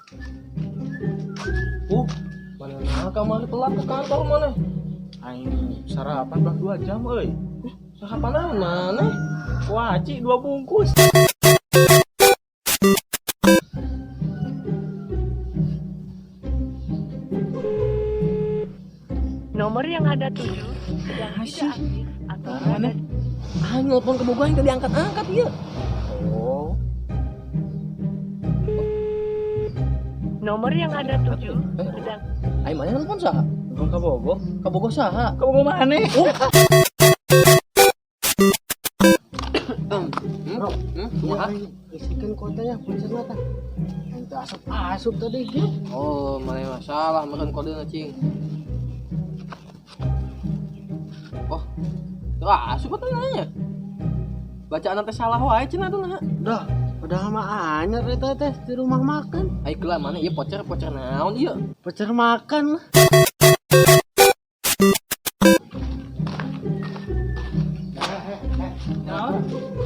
Uh, mana kamar telat ke kantor mana? Aing sarapan bak 2 jam euy. Sarapan mana? Waci 2 bungkus. Nomor yang Anda tuju sedang tidak aktif atau Mana? Nelpon ke Bogor yang tadi angkat-angkat ya. Oh, nomor yang Anda tuju sedang Ayo mana nelpon saha? belum ke Bogor. Ke Bogor saha? Ke Bogor mana? Kumaha? Isikan kotanya puncer mata. Ente asup tadi gitu. Oh, mana masalah makan kode cing. Oh, asup apa nanya? Bacaan teh salah wae cenah tuh nah. Dah, padahal mah anyar eta teh di rumah makan. Ayo kelah mana ieu pocer naon ieu? Pecer makan lah.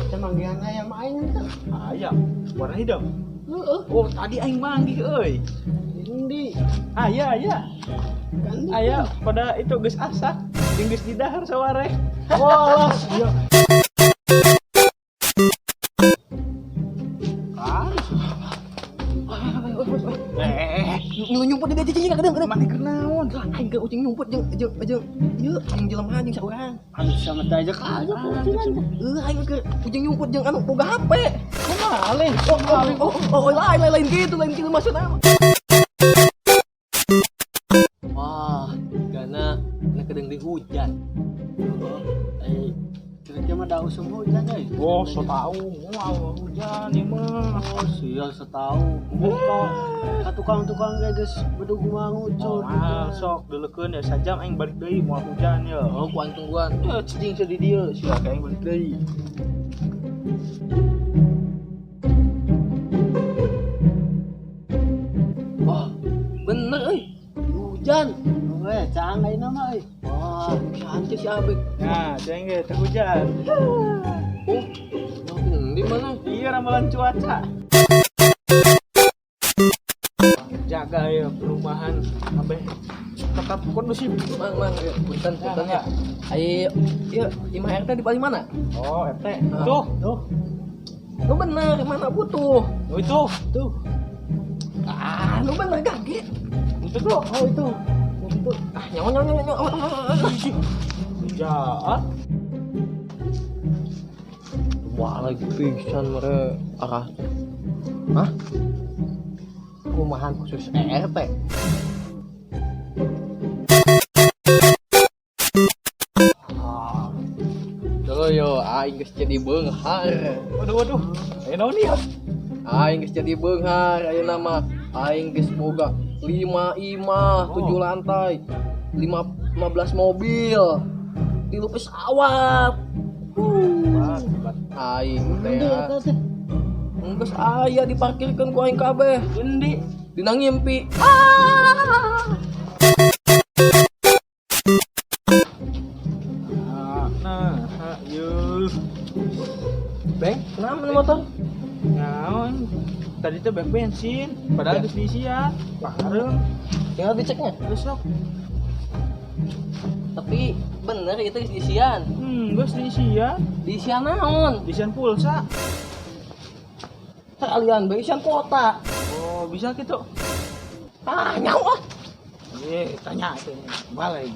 Kita manggihan ayam aing teh. Ayam warna hitam. Heeh. Oh, tadi aing manggih euy. Ini Aya. kan Aya pada itu geus asak. Geus di dahar saware. Walas, iya. Nyumput di cicing kadang. Mani kenaon? Aing ke ucing nyumput jeung ieu jeung jelema jeung saurang. Anu sama aja aja kucingan. Aing ke ucing nyumput jeung anu boga HP. Malih. Lain gitu maksudnya. Wah, karena kedeng di hujan. Kira-kira mah da usum hujan euy. Oh, so tau. Wow, hujan ieu mah. Oh, sial setau. Buka ka tukang-tukang ge geus bedugu mah ngucur. Sok deulekeun ya sajam aing balik deui moal hujan ya. Oh, kuan tungguan. Cicing di dieu. Sia aing balik deui. Wah, bener euy. Hujan. We, cang ayeuna mah euy. Wah, cantik si Abek. Nah, jeung ge teh hujan. Oh, di mana? Iya ramalan cuaca. Jaga ya perumahan sampai tetap kondusif. Mang, ya, punten ya. Ayo, imah RT di Bali mana? Oh, RT. Ah. Tuh. Lu bener, mana butuh? Oh, itu. Tuh. Lu bener kaget. Itu tuh. Oh, itu. Itu. Nyawa. Jahat. Wah, lagi pisan mere arah. Hah? Rumahan khusus RT. Yo, aing geus jadi beunghar. Waduh. Ayo naon ya? Aing geus jadi beunghar, ayeuna mah aing geus boga 5 imah, 7 lantai, 15 mobil, 3 pesawat. Aing teh geus aya diparkirkeun ku aing kabeh. Endi? Dina ngimpi. Nah, yuk. Beng, kenapa nih motor? Naon? Tadi tuh bek bensin, padahal geus diisian. Bareng. Tinggal diceknya. Besok. Tapi bener itu isian. Geus diisian. Diisian naon? Diisian pulsa. Kalian be isian kuota. Oh, bisa gitu. Nyawa. Tanya tuh. Balik.